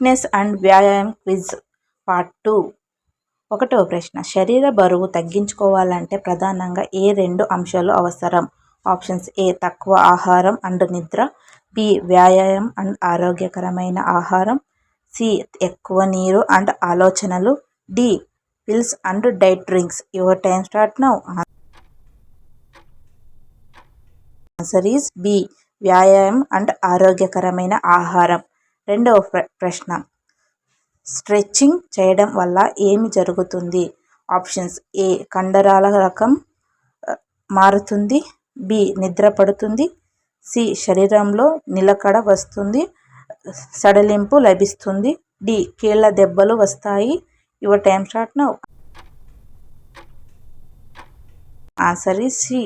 Fitness and వ్యాయామం quiz part 2. 1వ ప్రశ్న. శరీర బరువు తగ్గించుకోవాలంటే ప్రధానంగా ఏ 2 అంశాలు అవసరం? Options A. తక్కువ ఆహారం అండ్ నిద్ర, బి. వ్యాయామం అండ్ ఆరోగ్యకరమైన ఆహారం, సి. ఎక్కువ నీరు అండ్ ఆలోచనలు, D. Pills and diet drinks. Your time start now. Answer is B. వ్యాయామం అండ్ ఆరోగ్యకరమైన ఆహారం. 2వ ప్రశ్న. స్ట్రెచింగ్ చేయడం వల్ల ఏమి జరుగుతుంది? Options A. కండరాల రకం మారుతుంది, బి. నిద్ర పడుతుంది, సి. శరీరంలో నిలకడ వస్తుంది, సడలింపు లభిస్తుంది, డి. కీళ్ళ దెబ్బలు వస్తాయి. Your time start now. Answer is C.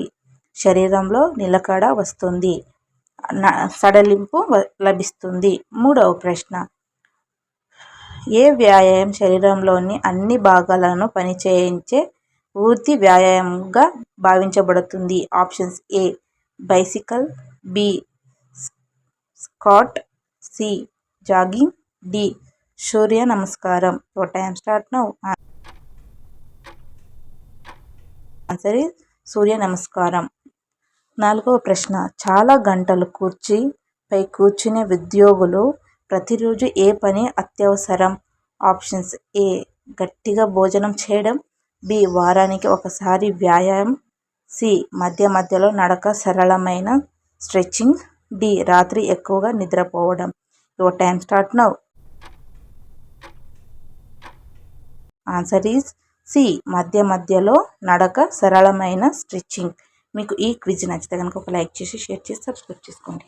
శరీరంలో నిలకడ వస్తుంది, సడలింపు లభిస్తుంది. 3వ ప్రశ్న. ఏ వ్యాయామం శరీరంలోని అన్ని భాగాలను పనిచేయించే పూర్తి వ్యాయామంగా భావించబడుతుంది? Options A. Bicycle, B. Squat, C. Jogging, D. Surya namaskaram. Your time start now. Answer is Surya namaskaram. 4వ ప్రశ్న. చాలా గంటలు కుర్చీపై కూర్చునే ఉద్యోగులు ప్రతిరోజు ఏ పని అత్యవసరం? Options A. గట్టిగా భోజనం చేయడం, బి. వారానికి ఒకసారి వ్యాయామం, సి. మధ్య మధ్యలో నడక, సరళమైన స్ట్రెచింగ్, డి. రాత్రి ఎక్కువగా నిద్రపోవడం. Your time start now. Answer is C. మధ్య మధ్యలో నడక, సరళమైన స్ట్రెచింగ్. మీకు ఈ క్విజ్ నచ్చితే కనుక ఒక లైక్ చేసి, షేర్ చేసి, సబ్స్క్రైబ్ చేసుకోండి.